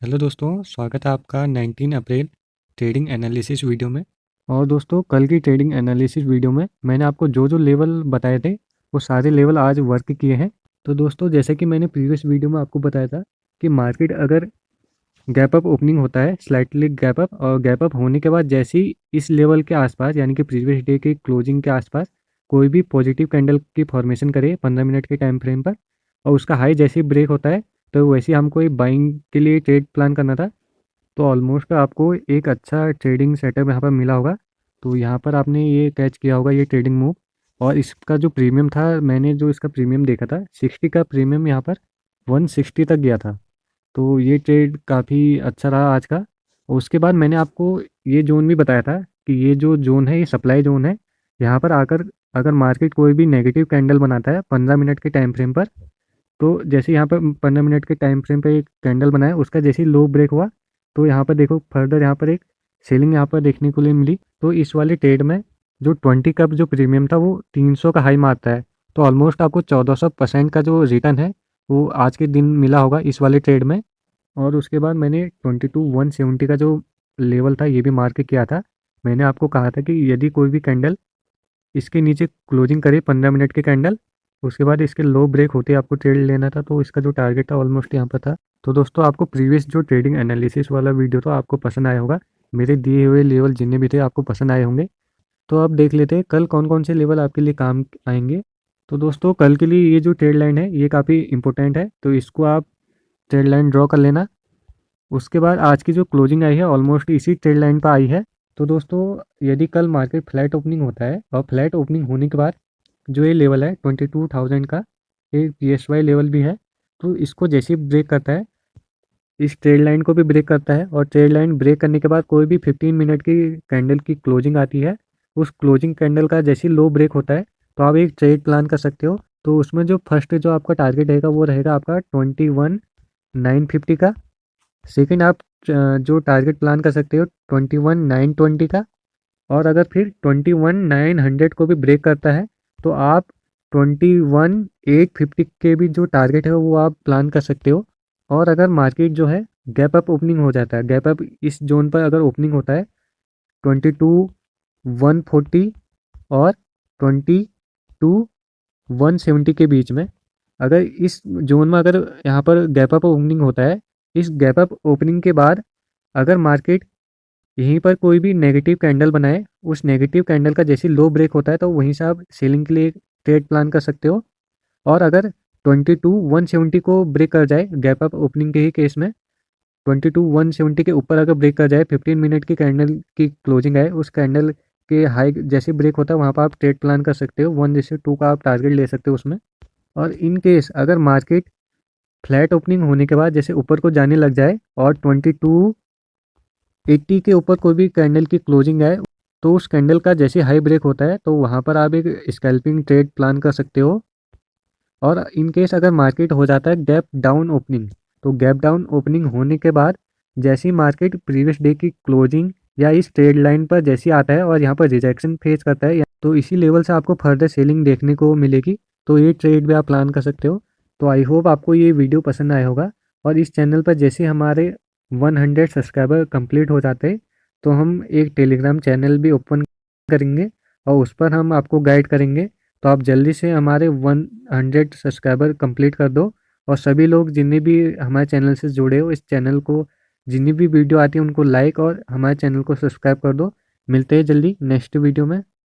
Hello दोस्तों, स्वागत है आपका 19 अप्रैल ट्रेडिंग एनालिसिस वीडियो में। और दोस्तों, कल की ट्रेडिंग एनालिसिस वीडियो में मैंने आपको जो जो लेवल बताए थे वो सारे लेवल आज वर्क किए हैं। तो दोस्तों, जैसे कि मैंने प्रीवियस वीडियो में आपको बताया था कि मार्केट अगर गैप अप ओपनिंग होता है, स्लाइटली गैप अप, और गैप अप होने के बाद जैसे ही इस लेवल के आसपास यानी कि प्रीवियस डे के क्लोजिंग के आसपास कोई भी पॉजिटिव कैंडल की फॉर्मेशन करे 15 मिनट के टाइम फ्रेम पर, और उसका हाई जैसे ही ब्रेक होता है तो वैसे ही हमको एक बाइंग के लिए ट्रेड प्लान करना था। तो ऑलमोस्ट आपको एक अच्छा ट्रेडिंग सेटअप यहाँ पर मिला होगा। तो यहाँ पर आपने ये कैच किया होगा ये ट्रेडिंग मूव। और इसका जो प्रीमियम था, मैंने जो इसका प्रीमियम देखा था 60 का प्रीमियम, यहाँ पर 160 तक गया था। तो ये ट्रेड काफ़ी अच्छा रहा आज का। और उसके बाद मैंने आपको ये जोन भी बताया था कि ये जो जोन है ये सप्लाई जोन है। यहाँ पर आकर अगर मार्केट कोई भी नेगेटिव कैंडल बनाता है 15 मिनट के टाइम फ्रेम पर, तो जैसे यहाँ पर 15 मिनट के टाइम फ्रेम पे एक कैंडल बनाया, उसका जैसे ही लो ब्रेक हुआ तो यहाँ पर देखो फर्दर यहाँ पर एक सेलिंग यहाँ पर देखने को लिए मिली। तो इस वाले ट्रेड में जो 20 का जो प्रीमियम था वो 300 का हाई मारता है। तो ऑलमोस्ट आपको 1400% का जो रिटर्न है वो आज के दिन मिला होगा इस वाले ट्रेड में। और उसके बाद मैंने 22,170 का जो लेवल था ये भी मार्क किया था। मैंने आपको कहा था कि यदि कोई भी कैंडल इसके नीचे क्लोजिंग करे 15 मिनट के कैंडल, उसके बाद इसके लो ब्रेक होते आपको ट्रेड लेना था। तो इसका जो टारगेट था ऑलमोस्ट यहाँ पर था। तो दोस्तों, आपको प्रीवियस जो ट्रेडिंग एनालिसिस वाला वीडियो था आपको पसंद आया होगा। मेरे दिए हुए लेवल जितने भी थे आपको पसंद आए होंगे। तो अब देख लेते हैं कल कौन कौन से लेवल आपके लिए काम आएंगे। तो दोस्तों, कल के लिए ये जो ट्रेड लाइन है ये काफ़ी इंपॉर्टेंट है, तो इसको आप ट्रेड लाइन ड्रॉ कर लेना। उसके बाद आज की जो क्लोजिंग आई है ऑलमोस्ट इसी ट्रेड लाइन पर आई है। तो दोस्तों, यदि कल मार्केट फ्लैट ओपनिंग होता है और फ्लैट ओपनिंग होने के बाद जो ये लेवल है 22,000 का, एक PSY लेवल भी है, तो इसको जैसे ही ब्रेक करता है इस ट्रेड लाइन को भी ब्रेक करता है, और ट्रेड लाइन ब्रेक करने के बाद कोई भी 15 मिनट की कैंडल की क्लोजिंग आती है, उस क्लोजिंग कैंडल का जैसे ही लो ब्रेक होता है तो आप एक ट्रेड प्लान कर सकते हो। तो उसमें जो फर्स्ट जो आपका टारगेट रहेगा वो रहेगा आपका 21,950 का। सेकंड आप जो टारगेट प्लान कर सकते हो 21,920 का। और अगर फिर 21,900 को भी ब्रेक करता है तो आप 21,850 के भी जो टारगेट है वो आप प्लान कर सकते हो। और अगर मार्केट जो है गैप अप ओपनिंग हो जाता है, गैप अप इस जोन पर अगर ओपनिंग होता है 22,140 और 22,170 के बीच में, अगर इस जोन में अगर यहाँ पर गैप अप ओपनिंग होता है, इस गैप अप ओपनिंग के बाद अगर मार्केट यहीं पर कोई भी नेगेटिव कैंडल बनाए, उस नेगेटिव कैंडल का जैसे लो ब्रेक होता है तो वहीं से आप सेलिंग के लिए ट्रेड प्लान कर सकते हो। और अगर 22,170 को ब्रेक कर जाए गैप अप ओपनिंग के ही केस में, 22,170 के ऊपर अगर ब्रेक कर जाए 15 मिनट की कैंडल की क्लोजिंग है, उस कैंडल के हाई जैसे ब्रेक होता है वहाँ पर आप ट्रेड प्लान कर सकते हो, 1:2 का आप टारगेट ले सकते हो उसमें। और इन केस अगर मार्केट फ्लैट ओपनिंग होने के बाद जैसे ऊपर को जाने लग जाए और 2280 के ऊपर कोई भी कैंडल की क्लोजिंग है, तो उस कैंडल का जैसे हाई ब्रेक होता है तो वहाँ पर आप एक स्कैल्पिंग ट्रेड प्लान कर सकते हो। और इन केस अगर मार्केट हो जाता है गैप डाउन ओपनिंग, तो गैप डाउन ओपनिंग होने के बाद जैसे ही मार्केट प्रीवियस डे की क्लोजिंग या इस ट्रेड लाइन पर जैसे आता है और यहाँ पर रिजेक्शन फेस करता है, तो इसी लेवल से आपको फर्दर सेलिंग देखने को मिलेगी। तो ये ट्रेड भी आप प्लान कर सकते हो। तो आई होप आपको ये वीडियो पसंद आया होगा। और इस चैनल पर जैसे हमारे 100 सब्सक्राइबर कंप्लीट हो जाते हैं तो हम एक टेलीग्राम चैनल भी ओपन करेंगे और उस पर हम आपको गाइड करेंगे। तो आप जल्दी से हमारे 100 सब्सक्राइबर कंप्लीट कर दो। और सभी लोग जिन्हें भी हमारे चैनल से जुड़े हो, इस चैनल को जितनी भी वीडियो आती है उनको लाइक और हमारे चैनल को सब्सक्राइब कर दो। मिलते हैं जल्दी नेक्स्ट वीडियो में।